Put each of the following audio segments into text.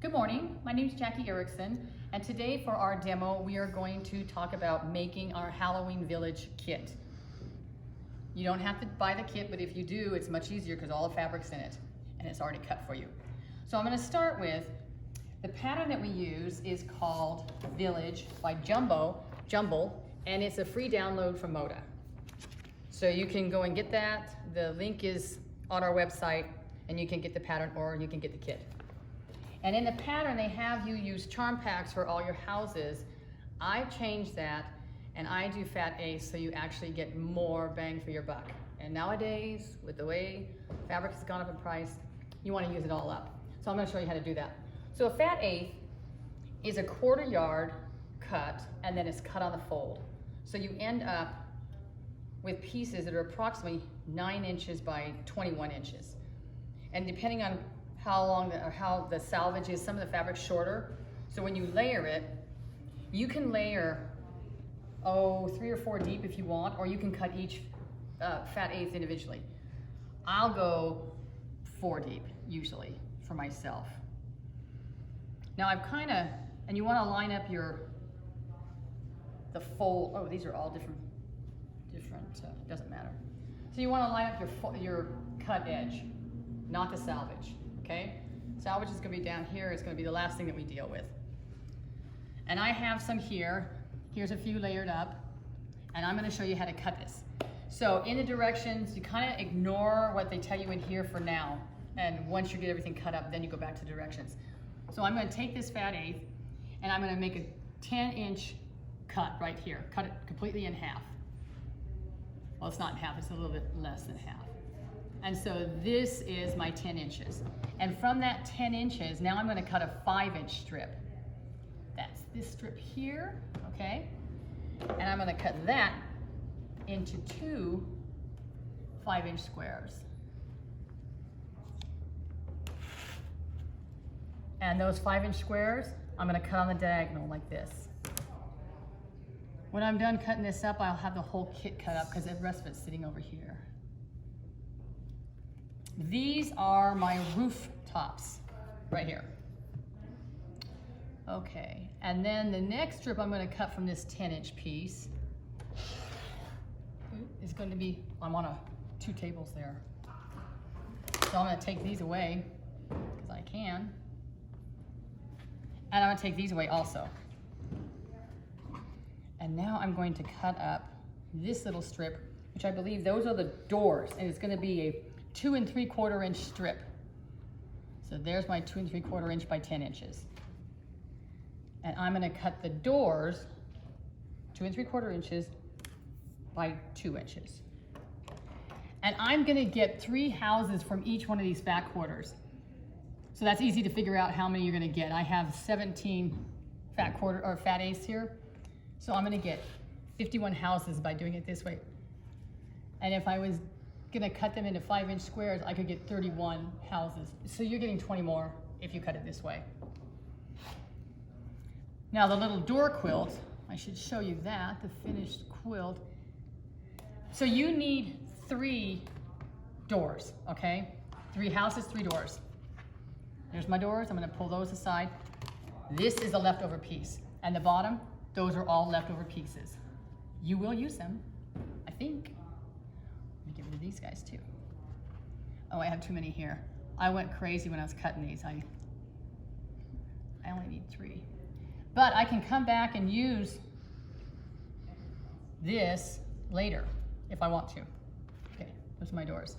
Good morning, my name is Jackie Erickson, and today for our demo we are going to talk about making our Halloween Village kit. You don't have to buy the kit, but if you do, it's much easier because all the fabric's in it and it's already cut for you. So I'm going to start with the pattern that we use is called Village by Jumble, and it's a free download from Moda. So you can go and get that. The link is on our website and you can get the pattern or you can get the kit. And in the pattern, they have you use charm packs for all your houses. I've changed that, and I do fat ace so you actually get more bang for your buck. And nowadays, with the way fabric has gone up in price, you want to use it all up. So I'm going to show you how to do that. So a fat eighth is a 1/4 yard cut, and then it's cut on the fold. So you end up with pieces that are approximately 9 inches by 21 inches. And depending on how long how the salvage is, some of the fabric's shorter. So when you layer it, you can layer 3 or 4 deep if you want, or you can cut each fat eighth individually. I'll go 4 deep usually for myself. Now I've and you want to line up the fold. Oh, these are all different, doesn't matter. So you want to line up your cut edge, not the salvage. Okay, salvage is going to be down here. It's going to be the last thing that we deal with. And I have some here. Here's a few layered up, and I'm going to show you how to cut this. So in the directions, you kind of ignore what they tell you in here for now, and once you get everything cut up, then you go back to directions. So I'm going to take this fat eighth, and I'm going to make a 10-inch cut right here. Cut it completely in half. Well, it's not in half. It's a little bit less than half. And so this is my 10 inches. And from that 10 inches, now I'm going to cut a 5-inch strip. That's this strip here, okay? And I'm going to cut that into 2 5-inch squares. And those 5-inch squares, I'm going to cut on the diagonal like this. When I'm done cutting this up, I'll have the whole kit cut up because the rest of it's sitting over here. These are my roof tops right here. Okay, and then the next strip I'm going to cut from this 10-inch piece is going to be, I'm on 2 tables there. So I'm going to take these away because I can. And I'm going to take these away also. And now I'm going to cut up this little strip, which I believe those are the doors, and it's going to be a 2 3/4 inch strip. So there's my 2 3/4 inch by 10 inches. And I'm going to cut the doors 2 3/4 inches by 2 inches. And I'm going to get 3 houses from each one of these fat quarters. So that's easy to figure out how many you're going to get. I have 17 fat eighths here. So I'm going to get 51 houses by doing it this way. And if I was going to cut them into 5-inch squares, I could get 31 houses. So you're getting 20 more if you cut it this way. Now the little door quilt, I should show you that, the finished quilt. So you need 3 doors, okay? 3 houses, 3 doors. There's my doors. I'm going to pull those aside. This is a leftover piece. And the bottom, those are all leftover pieces. You will use them, I think. Let me get rid of these guys too. Oh, I have too many here. I went crazy when I was cutting these. I only need 3. But I can come back and use this later if I want to. Okay, those are my doors.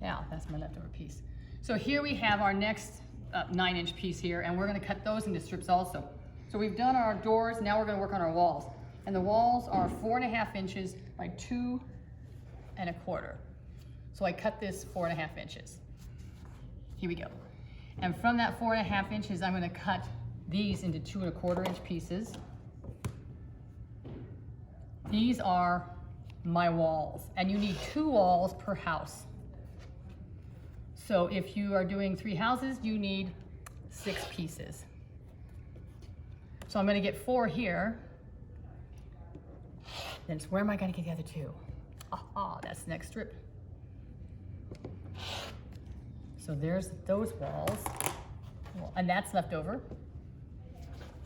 Now, that's my leftover piece. So here we have our next 9-inch piece here, and we're going to cut those into strips also. So we've done our doors, now we're going to work on our walls. And the walls are 4.5 inches by 2 1/4. So I cut this 4.5 inches. Here we go. And from that 4.5 inches, I'm going to cut these into 2 1/4 inch pieces. These are my walls, and you need 2 walls per house. So if you are doing 3 houses, you need 6 pieces. So I'm going to get 4 here. Then where am I going to get the other 2? That's the next strip. So there's those walls. And that's left over.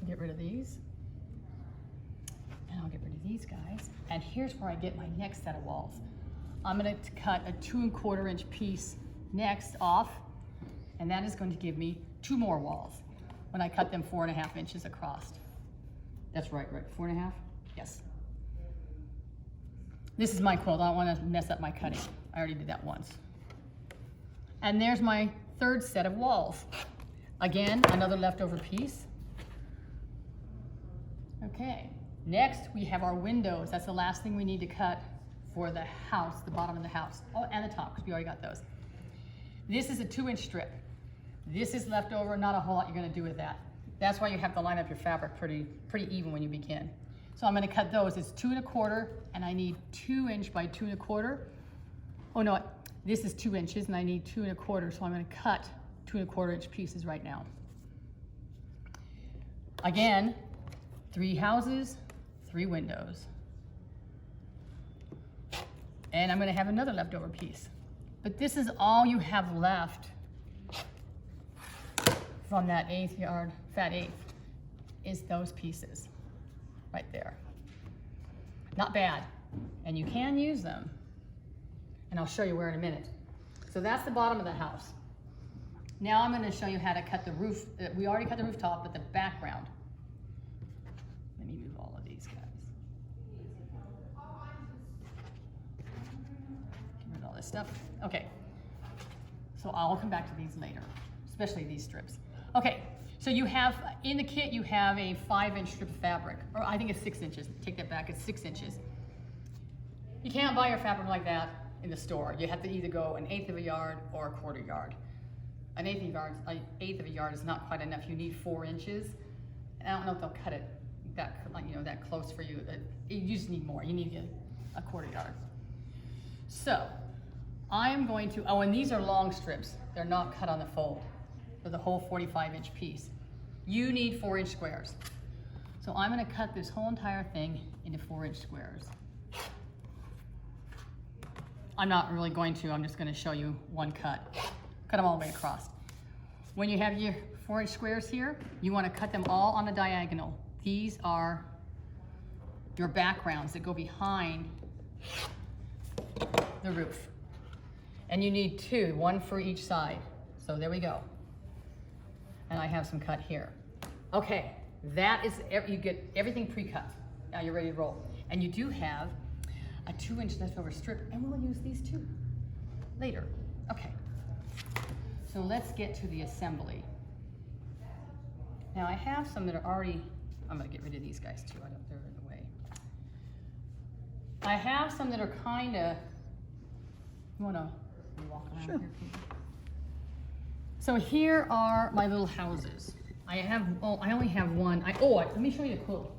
Get rid of these. And I'll get rid of these guys. And here's where I get my next set of walls. I'm gonna cut a 2 1/4 inch piece next off, and that is going to give me 2 more walls when I cut them 4 1/2 inches across. That's right, 4 1/2? Yes. This is my quilt. I don't want to mess up my cutting. I already did that once. And there's my 3rd set of walls. Again, another leftover piece. Okay, next we have our windows. That's the last thing we need to cut for the house, the bottom of the house. Oh, and the top, because we already got those. This is a 2 inch strip. This is left over, not a whole lot you're gonna do with that. That's why you have to line up your fabric pretty even when you begin. So I'm gonna cut those. It's 2 1/4, and I need 2 inch by 2 1/4. Oh no, this is 2 inches, and I need 2 1/4, so I'm gonna cut 2 1/4 inch pieces right now. Again, 3 houses, 3 windows. And I'm gonna have another leftover piece. But this is all you have left from that 1/8 yard, fat 1/8, is those pieces right there. Not bad, and you can use them. And I'll show you where in a minute. So that's the bottom of the house. Now I'm gonna show you how to cut the roof. We already cut the rooftop, but the background. Let me move all of these guys. Get rid of all this stuff. Okay, so I'll come back to these later, especially these strips. Okay, so you have, in the kit, you have a 5 inch strip of fabric, or I think it's 6 inches. Take that back, it's 6 inches. You can't buy your fabric like that in the store. You have to either go 1/8 of a yard or 1/4 yard. 1/8 of a yard is not quite enough. You need 4 inches. And I don't know if they'll cut it that, that close for you. You just need more. You need a 1/4 yard. So I am going to, oh, and these are long strips. They're not cut on the fold for the whole 45 inch piece. You need 4 inch squares. So I'm gonna cut this whole entire thing into 4 inch squares. I'm not really going to, I'm just gonna show you one cut. Cut them all the way across. When you have your 4 inch squares here, you wanna cut them all on the diagonal. These are your backgrounds that go behind the roof. And you need 2, 1 for each side. So there we go. And I have some cut here. Okay, that is, you get everything pre-cut. Now you're ready to roll. And you do have a 2 inch leftover strip, and we'll use these too later. Okay, so let's get to the assembly. Now I have some that are already, I'm gonna get rid of these guys too, they're in the way. I have some that are kinda, you wanna walk around here, Pete? So here are my little houses. I only have one. Let me show you the quilt.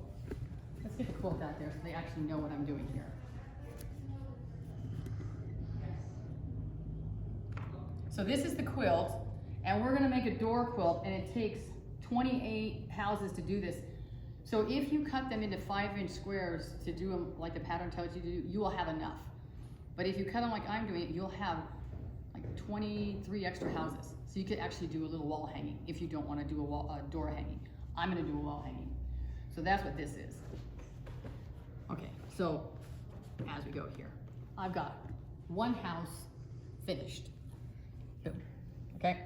Let's get the quilt out there so they actually know what I'm doing here. So this is the quilt, and we're gonna make a door quilt, and it takes 28 houses to do this. So if you cut them into 5 inch squares to do them like the pattern tells you to do, you will have enough. But if you cut them like I'm doing it, you'll have like 23 extra houses. So you could actually do a little wall hanging if you don't want to do a door hanging. I'm going to do a wall hanging. So that's what this is. Okay, so as we go here, I've got one house finished. Boom. Okay.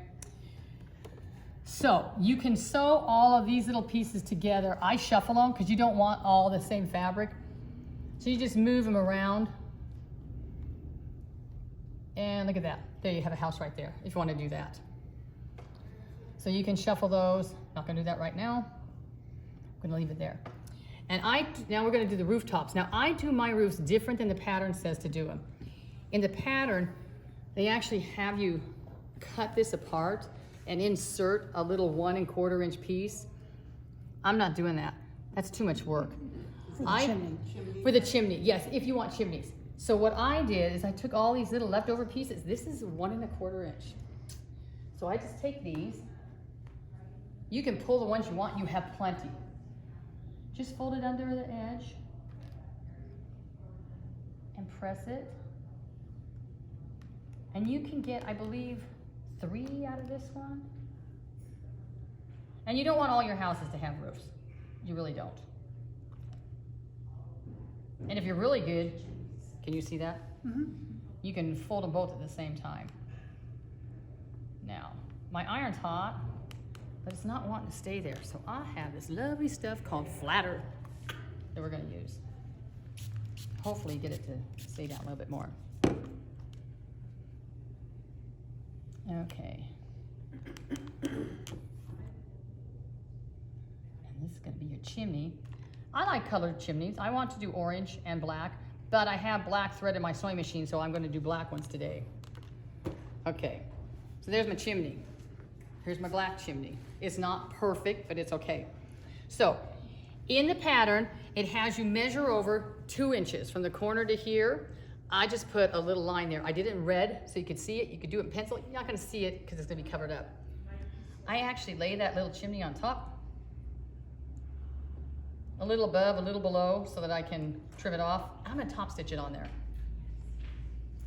So you can sew all of these little pieces together. I shuffle them because you don't want all the same fabric. So you just move them around. And look at that. There you have a house right there if you want to do that. So you can shuffle those. Not going to do that right now. I'm going to leave it there. And now we're going to do the rooftops. Now I do my roofs different than the pattern says to do them. In the pattern, they actually have you cut this apart and insert a little 1 1/4 inch piece. I'm not doing that. That's too much work. For the chimney. For the chimney, yes, if you want chimneys. So what I did is I took all these little leftover pieces. This is 1 1/4 inch. So I just take these. You can pull the ones you want, you have plenty. Just fold it under the edge and press it. And you can get, I believe, 3 out of this one. And you don't want all your houses to have roofs. You really don't. And if you're really good, can you see that? Mm-hmm. You can fold them both at the same time. Now, my iron's hot, but it's not wanting to stay there. So I have this lovely stuff called flatter that we're gonna use. Hopefully get it to stay down a little bit more. Okay. And this is gonna be your chimney. I like colored chimneys. I want to do orange and black, but I have black thread in my sewing machine, so I'm gonna do black ones today. Okay, so there's my chimney. Here's my black chimney. It's not perfect, but it's okay. So, in the pattern, it has you measure over 2 inches from the corner to here. I just put a little line there. I did it in red so you could see it. You could do it in pencil. You're not gonna see it because it's gonna be covered up. I actually lay that little chimney on top, a little above, a little below, so that I can trim it off. I'm gonna top stitch it on there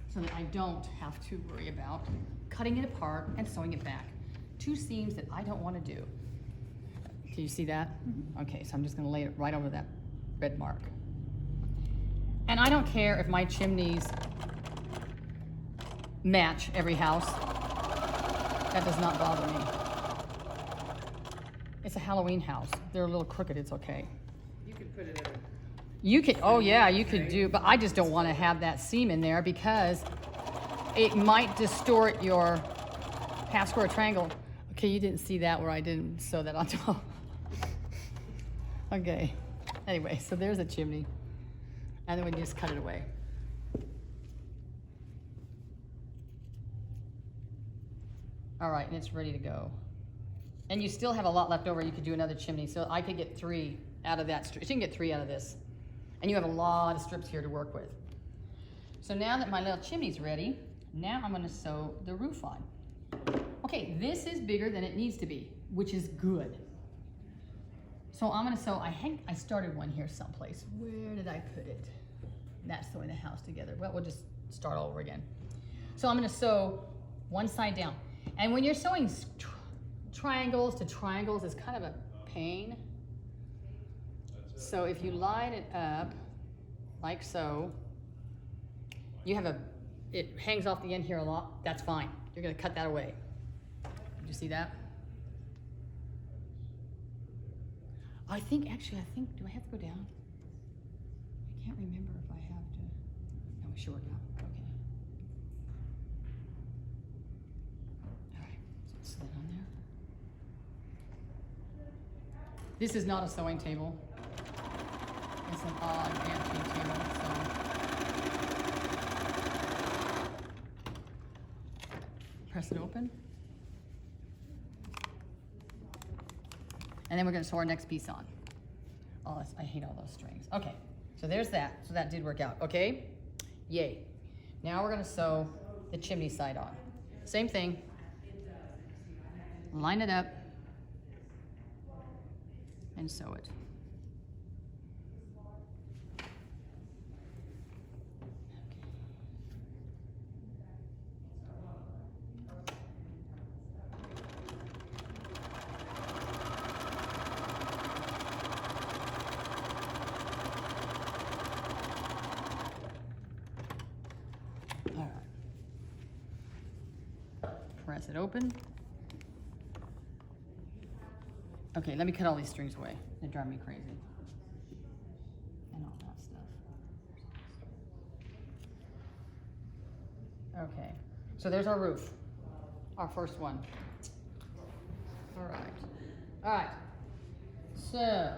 so that I don't have to worry about cutting it apart and sewing it back. 2 seams that I don't wanna do. Can you see that? Mm-hmm. Okay, so I'm just gonna lay it right over that red mark. And I don't care if my chimneys match every house. That does not bother me. It's a Halloween house. They're a little crooked, it's okay. You could put it in. You could, oh yeah, you could do, but I just don't want to have that seam in there because it might distort your half square triangle. Okay, you didn't see that where I didn't sew that on top. Okay, anyway, so there's a chimney. And then we just cut it away. All right, and it's ready to go. And you still have a lot left over. You could do another chimney. So I could get 3 out of that. So you can get 3 out of this. And you have a lot of strips here to work with. So now that my little chimney's ready, now I'm gonna sew the roof on. Okay, this is bigger than it needs to be, which is good. So I'm gonna sew, I think I started one here someplace. Where did I put it? That's sewing the house together. Well, we'll just start all over again. So I'm gonna sew one side down. And when you're sewing triangles to triangles, it's kind of a pain. So if you line it up like so, you have it hangs off the end here a lot, that's fine. You're gonna cut that away. Did you see that? I think, do I have to go down? I can't remember if I have to. No, we should work out. Okay. All right, so let's set it on there. This is not a sewing table. It's an odd antique table, so. Press it open. And then we're gonna sew our next piece on. Oh, I hate all those strings. Okay, so there's that. So that did work out, okay? Yay. Now we're gonna sew the chimney side on. Same thing. Line it up and sew it. Press it open. Okay, let me cut all these strings away. They drive me crazy. And all that stuff. Okay, so there's our roof. Our first one. All right, so,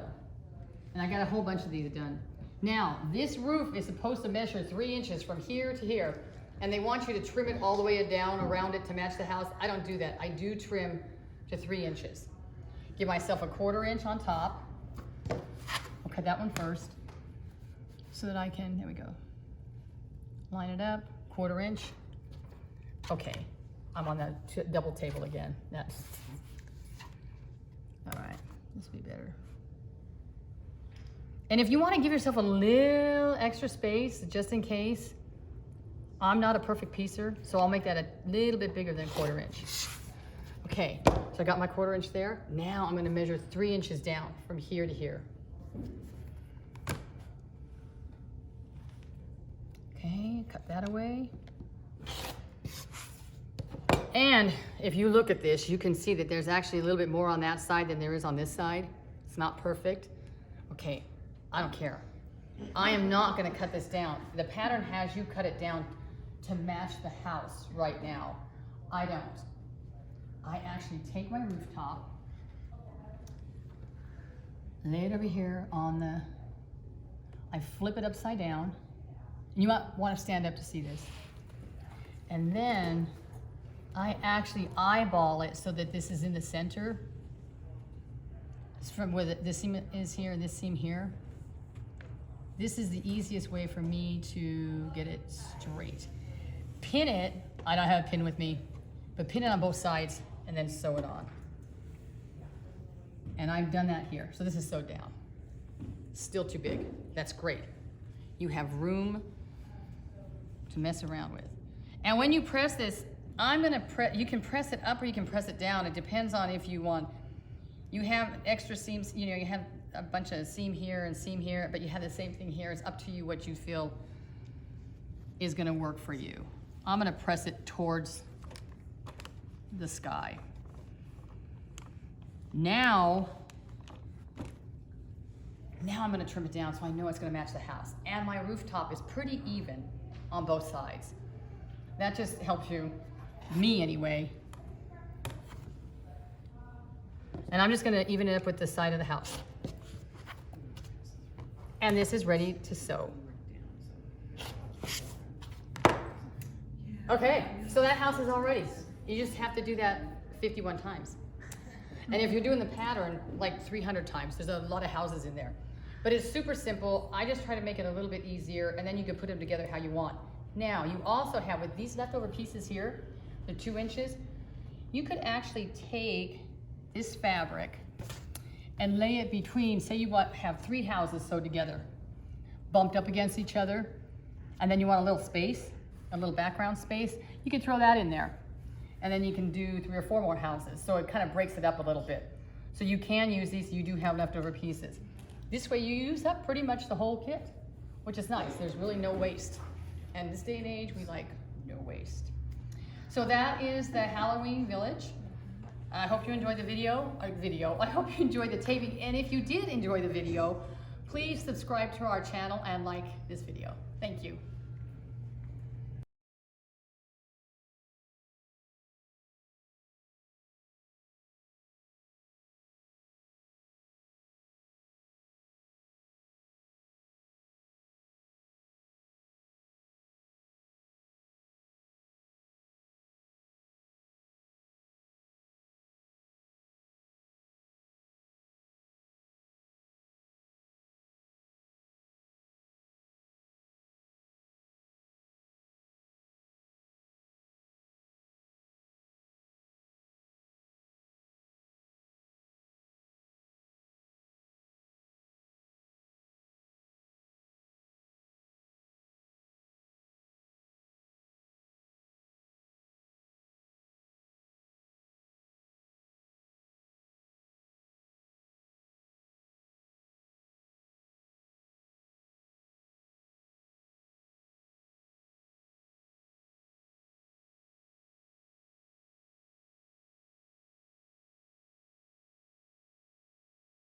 and I got a whole bunch of these done. Now, this roof is supposed to measure 3 inches from here to here. And they want you to trim it all the way down around it to match the house. I don't do that. I do trim to 3 inches. Give myself a 1/4 inch on top. I'll cut that one first so that I can, there we go. Line it up, 1/4 inch. Okay, I'm on the double table again. That's, all right, this will be better. And if you want to give yourself a little extra space, just in case, I'm not a perfect piecer, so I'll make that a little bit bigger than 1/4 inch. Okay, So I got my 1/4 inch there. Now I'm gonna measure 3 inches down from here to here. Okay, cut that away. And if you look at this, you can see that there's actually a little bit more on that side than there is on this side. It's not perfect. Okay, I don't care. I am not gonna cut this down. The pattern has you cut it down to match the house right now. I don't. I actually take my rooftop, lay it over here on the, I flip it upside down. You might want to stand up to see this. And then I actually eyeball it so that this is in the center. It's from where this seam is here and this seam here. This is the easiest way for me to get it straight. Pin it, I don't have a pin with me, but pin it on both sides and then sew it on. And I've done that here. So this is sewed down. Still too big. That's great. You have room to mess around with. And when you press this, you can press it up or you can press it down. It depends on if you want. You have extra seams, you know, you have a bunch of seam here and seam here, but you have the same thing here. It's up to you what you feel is gonna work for you. I'm gonna press it towards the sky. Now I'm gonna trim it down so I know it's gonna match the house. And my rooftop is pretty even on both sides. That just helps you, me anyway. And I'm just gonna even it up with the side of the house. And this is ready to sew. Okay, so that house is all ready. You just have to do that 51 times. And if you're doing the pattern like 300 times, there's a lot of houses in there. But it's super simple. I just try to make it a little bit easier, and then you can put them together how you want. Now, you also have, with these leftover pieces here, the 2 inches, you could actually take this fabric and lay it between, say you have 3 houses sewed together, bumped up against each other, and then you want a little space, a little background space, you can throw that in there. And then you can do 3 or 4 more houses. So it kind of breaks it up a little bit. So you can use these, you do have leftover pieces. This way you use up pretty much the whole kit, which is nice. There's really no waste. And this day and age, we like no waste. So that is the Halloween Village. I hope you enjoyed the video. I hope you enjoyed the taping. And if you did enjoy the video, please subscribe to our channel and like this video. Thank you.